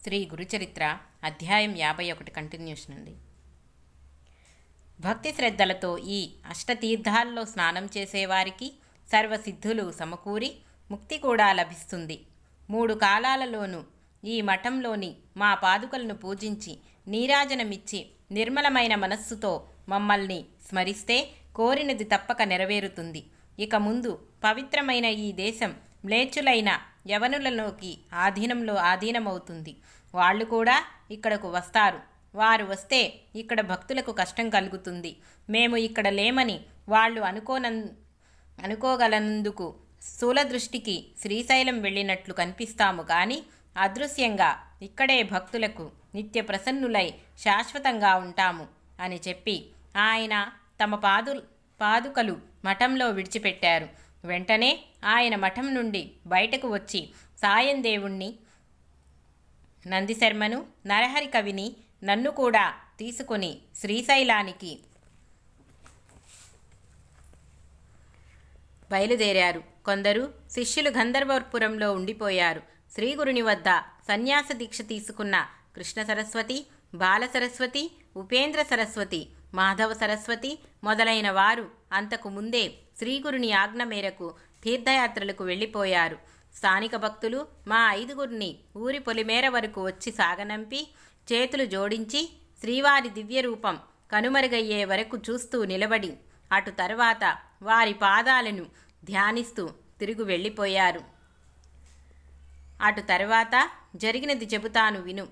శ్రీ గురుచరిత్ర అధ్యాయం 51 కంటిన్యూషన్ అండి. భక్తి శ్రద్ధలతో ఈ అష్టతీర్థాల్లో స్నానం చేసేవారికి సర్వసిద్ధులు సమకూరి ముక్తి కూడా లభిస్తుంది. 3 కాలాలలోనూ ఈ మఠంలోని మా పాదుకలను పూజించి నీరాజనమిచ్చి నిర్మలమైన మనస్సుతో మమ్మల్ని స్మరిస్తే కోరినది తప్పక నెరవేరుతుంది. ఇక ముందు పవిత్రమైన ఈ దేశం మ్లేచ్చులైన యవనులలోకి ఆధీనమవుతుంది. వాళ్ళు కూడా ఇక్కడకు వస్తారు. వారు వస్తే ఇక్కడ భక్తులకు కష్టం కలుగుతుంది. మేము ఇక్కడ లేమని వాళ్ళు అనుకోగలనందుకు స్థూలదృష్టికి శ్రీశైలం వెళ్ళినట్లు కనిపిస్తాము, కానీ అదృశ్యంగా ఇక్కడే భక్తులకు నిత్య ప్రసన్నులై శాశ్వతంగా ఉంటాము అని చెప్పి ఆయన తమ పాదుకలు మఠంలో విడిచిపెట్టారు. వెంటనే ఆయన మఠం నుండి బయటకు వచ్చి సాయం దేవుణ్ణి, నందిశర్మను, నరహరి కవిని, నన్ను కూడా తీసుకుని శ్రీశైలానికి బయలుదేరారు. కొందరు శిష్యులు గంధర్వపురంలో ఉండిపోయారు. శ్రీగురుని వద్ద సన్యాస దీక్ష తీసుకున్న కృష్ణ సరస్వతి, బాల సరస్వతి, ఉపేంద్ర సరస్వతి, మాధవ సరస్వతి మొదలైన వారు అంతకు ముందే శ్రీగురుని ఆజ్ఞ మేరకు తీర్థయాత్రలకు వెళ్ళిపోయారు. స్థానిక భక్తులు మా 5గురిని ఊరి పొలిమేర వరకు వచ్చి సాగనంపి చేతులు జోడించి శ్రీవారి దివ్యరూపం కనుమరుగయ్యే వరకు చూస్తూ నిలబడి అటు తర్వాత వారి పాదాలను ధ్యానిస్తూ తిరుగు వెళ్ళిపోయారు. అటు తర్వాత జరిగినది చెబుతాను విను.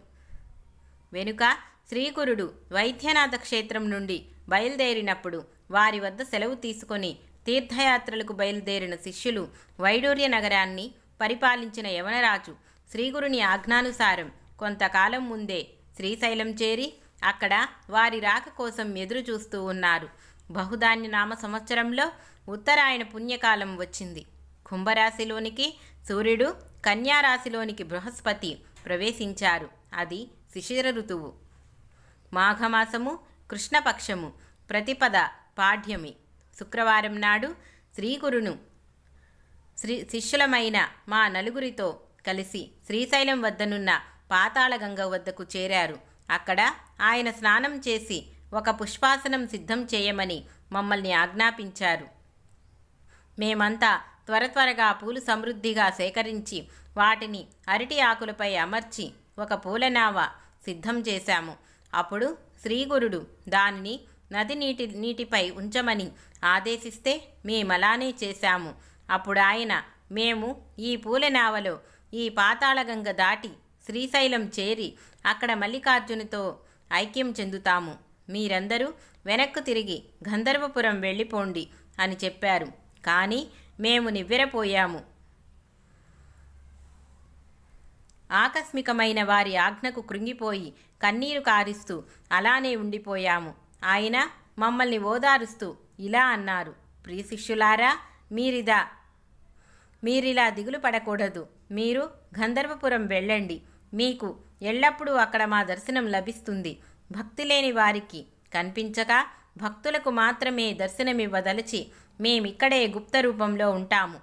వెనుక శ్రీగురుడు వైద్యనాథ క్షేత్రం నుండి బయలుదేరినప్పుడు వారి వద్ద సెలవు తీసుకొని తీర్థయాత్రలకు బయలుదేరిన శిష్యులు వైడూర్య నగరాన్ని పరిపాలించిన యవనరాజు శ్రీగురుని ఆజ్ఞానుసారం కొంతకాలం ముందే శ్రీశైలం చేరి అక్కడ వారి రాక కోసం ఎదురు చూస్తూ ఉన్నారు. బహుధాన్య నామ సంవత్సరంలో ఉత్తరాయణ పుణ్యకాలం వచ్చింది. కుంభరాశిలోనికి సూర్యుడు, కన్యారాశిలోనికి బృహస్పతి ప్రవేశించారు. అది శిశిర ఋతువు. మాఘమాసము, కృష్ణపక్షము, ప్రతిపద పాఠ్యమి. శుక్రవారం నాడు శ్రీగురును శిష్యులమైన మా 4గురితో కలిసి శ్రీశైలం వద్దనున్న పాతాళగంగ వద్దకు చేరారు. అక్కడ ఆయన స్నానం చేసి ఒక పుష్పాసనం సిద్ధం చేయమని మమ్మల్ని ఆజ్ఞాపించారు. మేమంతా త్వరగా పూలు సమృద్ధిగా సేకరించి వాటిని అరటి ఆకులపై అమర్చి ఒక పూలనావ సిద్ధం చేశాము. అప్పుడు శ్రీగురుడు దానిని నది నీటిపై ఉంచమని ఆదేశిస్తే మేమలానే చేశాము. అప్పుడు ఆయన, మేము ఈ పూలనావలో ఈ పాతాళగంగ దాటి శ్రీశైలం చేరి అక్కడ మల్లికార్జునితో ఐక్యం చెందుతాము. మీరందరూ వెనక్కు తిరిగి గంధర్వపురం వెళ్ళిపోండి అని చెప్పారు. కానీ మేము నివ్వెరపోయాము. ఆకస్మికమైన వారి ఆజ్ఞకు కృంగిపోయి కన్నీరు కారిస్తూ అలానే ఉండిపోయాము. ఆయన మమ్మల్ని ఓదారుస్తూ ఇలా అన్నారు: ప్రియ శిష్యులారా, మీరిలా దిగులు పడకూడదు. మీరు గంధర్వపురం వెళ్ళండి. మీకు ఎల్లప్పుడూ అక్కడ మా దర్శనం లభిస్తుంది. భక్తి లేని వారికి కనిపించక భక్తులకు మాత్రమే దర్శనమివ్వదలిచి మేమిక్కడే గుప్త రూపంలో ఉంటాము.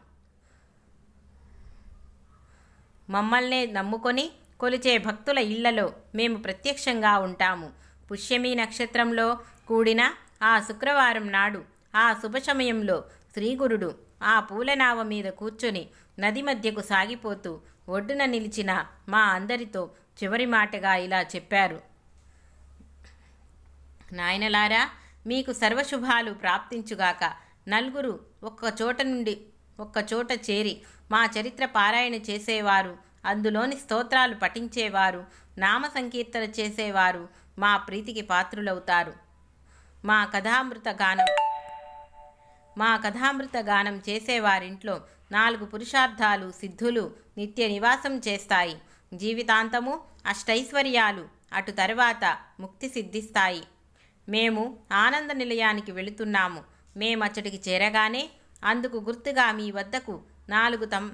మమ్మల్నే నమ్ముకొని కొలిచే భక్తుల ఇళ్లలో మేము ప్రత్యక్షంగా ఉంటాము. పుష్యమి నక్షత్రంలో కూడిన ఆ శుక్రవారం నాడు ఆ శుభ సమయంలో శ్రీగురుడు ఆ పూలనావ మీద కూర్చొని నది మధ్యకు సాగిపోతూ ఒడ్డున నిలిచిన మా అందరితో చివరి మాటగా ఇలా చెప్పారు: నాయనలారా, మీకు సర్వశుభాలు ప్రాప్తించుగాక. 4గురు ఒక్కచోట చేరి మా చరిత్ర పారాయణ చేసేవారు, అందులోని స్తోత్రాలు పఠించేవారు, నామ సంకీర్తన చేసేవారు మా ప్రీతికి పాత్రులవుతారు. మా కథామృత గానం చేసేవారింట్లో 4 పురుషార్థాలు సిద్ధులు నిత్య నివాసం చేస్తాయి. జీవితాంతము అష్టైశ్వర్యాలు, అటు తర్వాత ముక్తి సిద్ధిస్తాయి. మేము ఆనంద నిలయానికి వెళుతున్నాము. మేమచ్చటికి చేరగానే అందుకు గుర్తుగా మీ వద్దకు 4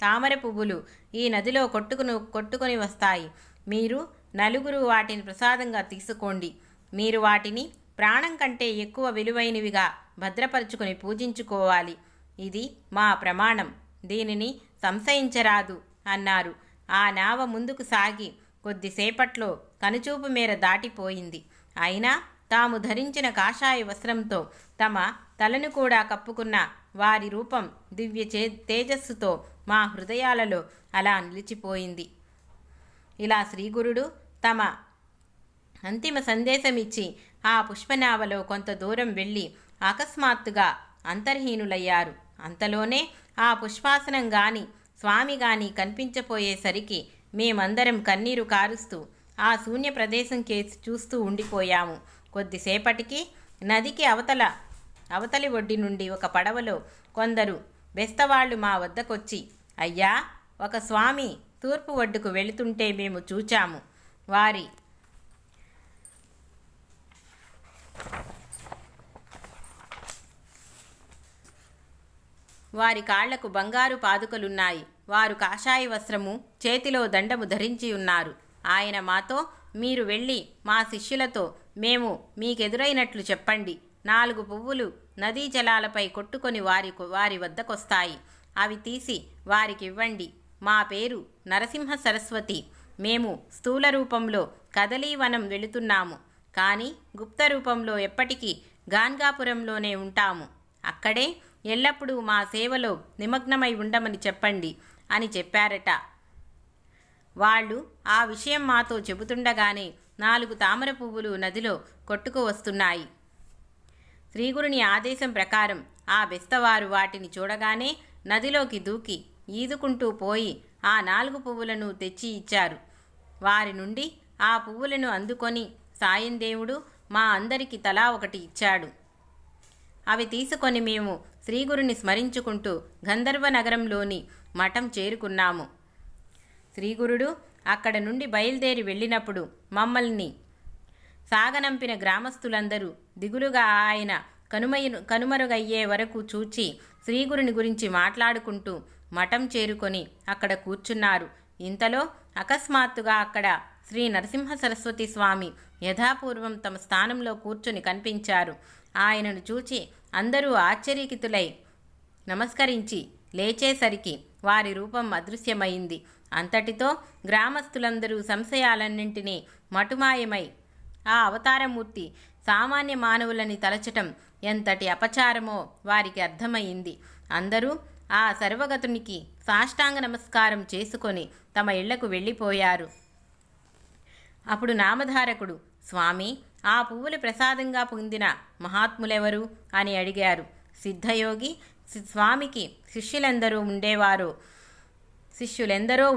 తామర పువ్వులు ఈ నదిలో కొట్టుకొని వస్తాయి. మీరు 4గురు వాటిని ప్రసాదంగా తీసుకోండి. మీరు వాటిని ప్రాణం కంటే ఎక్కువ విలువైనవిగా భద్రపరుచుకొని పూజించుకోవాలి. ఇది మా ప్రమాణం. దీనిని సంశయించరాదు అన్నారు. ఆ నావ ముందుకు సాగి కొద్దిసేపట్లో కనుచూపు మేర దాటిపోయింది. అయినా తాము ధరించిన కాషాయ వస్త్రంతో తమ తలను కూడా కప్పుకున్న వారి రూపం దివ్య తేజస్సుతో మా హృదయాలలో అలా నిలిచిపోయింది. ఇలా శ్రీగురుడు తమ అంతిమ సందేశమిచ్చి ఆ పుష్పనావలో కొంత దూరం వెళ్ళి అకస్మాత్తుగా అంతర్హీనులయ్యారు. అంతలోనే ఆ పుష్పాసనం గాని స్వామి గాని కనిపించపోయేసరికి మేమందరం కన్నీరు కారుస్తూ ఆ శూన్య ప్రదేశం కేసి చూస్తూ ఉండిపోయాము. కొద్దిసేపటికి నదికి అవతలి ఒడ్డి నుండి ఒక పడవలో కొందరు బెస్తవాళ్లు మా వద్దకొచ్చి, అయ్యా, ఒక స్వామి తూర్పు ఒడ్డుకు వెళుతుంటే మేము చూచాము. వారి కాళ్లకు బంగారు పాదుకలున్నాయి. వారు కాషాయ వస్త్రము, చేతిలో దండము ధరించి ఉన్నారు. ఆయన మాతో, మీరు వెళ్ళి మా శిష్యులతో మేము మీకెదురైనట్లు చెప్పండి. 4 పువ్వులు నదీ జలాలపై కొట్టుకొని వారి వద్దకొస్తాయి. అవి తీసి వారికివ్వండి. మా పేరు నరసింహ సరస్వతి. మేము స్థూల రూపంలో కదలీవనం వెళుతున్నాము. కానీ గుప్త రూపంలో ఎప్పటికీ గాన్గాపురంలోనే ఉంటాము. అక్కడే ఎల్లప్పుడూ మా సేవలో నిమగ్నమై ఉండమని చెప్పండి అని చెప్పారట. వాళ్ళు ఆ విషయం మాతో చెబుతుండగానే 4 తామర పువ్వులు నదిలో కొట్టుకు వస్తున్నాయి. శ్రీగురుని ఆదేశం ప్రకారం ఆ బెస్తవారు వాటిని చూడగానే నదిలోకి దూకి ఈదుకుంటూ పోయి ఆ 4 పువ్వులను తెచ్చి ఇచ్చారు. వారి నుండి ఆ పువ్వులను అందుకొని సాయందేవుడు మా అందరికీ తలా ఒకటి ఇచ్చాడు. అవి తీసుకొని మేము శ్రీగురుని స్మరించుకుంటూ గంధర్వ నగరంలోని మఠం చేరుకున్నాము. శ్రీగురుడు అక్కడ నుండి బయలుదేరి వెళ్ళినప్పుడు మమ్మల్ని సాగనంపిన గ్రామస్తులందరూ దిగులుగా ఆయన కనుమరుగయ్యే వరకు చూచి శ్రీగురుని గురించి మాట్లాడుకుంటూ మఠం చేరుకొని అక్కడ కూర్చున్నారు. ఇంతలో అకస్మాత్తుగా అక్కడ శ్రీ నరసింహ సరస్వతి స్వామి యథాపూర్వం తమ స్థానంలో కూర్చుని కనిపించారు. ఆయనను చూచి అందరూ ఆశ్చర్యకితులై నమస్కరించి లేచేసరికి వారి రూపం అదృశ్యమైంది. అంతటితో గ్రామస్తులందరూ సంశయాలన్నింటినీ మటుమాయమై ఆ అవతారమూర్తి సామాన్య మానవులని తలచటం ఎంతటి అపచారమో వారికి అర్థమయ్యింది. అందరూ ఆ సర్వగతునికి సాష్టాంగ నమస్కారం చేసుకొని తమ ఇళ్లకు వెళ్ళిపోయారు. అప్పుడు నామధారకుడు, స్వామి, ఆ పువ్వులు ప్రసాదంగా పొందిన మహాత్ములెవరు అని అడిగారు. సిద్ధయోగి స్వామికి శిష్యులెందరో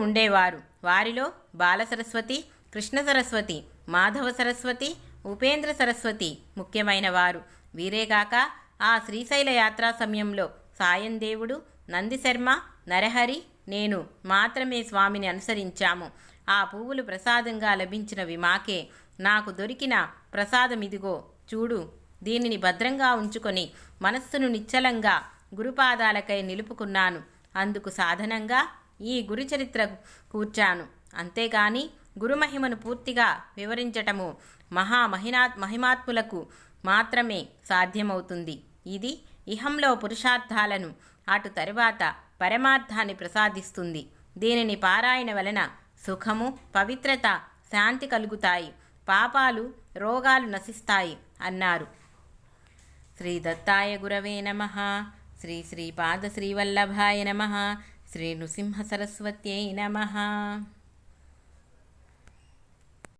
ఉండేవారు. వారిలో బాలసరస్వతి, కృష్ణ సరస్వతి, మాధవ సరస్వతి, ఉపేంద్ర సరస్వతి ముఖ్యమైనవారు. వీరేగాక ఆ శ్రీశైల యాత్రా సమయంలో సాయందేవుడు, నందిశర్మ, నరహరి, నేను మాత్రమే స్వామిని అనుసరించాము. ఆ పువ్వులు ప్రసాదంగా లభించినవి మాకే. నాకు దొరికిన ప్రసాదమిదిగో చూడు. దీనిని భద్రంగా ఉంచుకొని మనస్సును నిశ్చలంగా గురుపాదాలకై నిలుపుకున్నాను. అందుకు సాధనంగా ఈ గురుచరిత్ర కూర్చాను. అంతేగాని గురుమహిమను పూర్తిగా వివరించటము మహిమాత్ములకు మాత్రమే సాధ్యమవుతుంది. ఇది ఇహంలో పురుషార్థాలను, అటు తరువాత పరమార్థాన్ని ప్రసాదిస్తుంది. దీనిని పారాయణ వలన సుఖము, పవిత్రత, శాంతి కలుగుతాయి. పాపాలు, రోగాలు నశిస్తాయి అన్నారు. శ్రీ దత్తాయ గురవే నమః. శ్రీ శ్రీపాద శ్రీవల్లభాయ నమః. శ్రీ నృసింహ సరస్వత్యై నమః.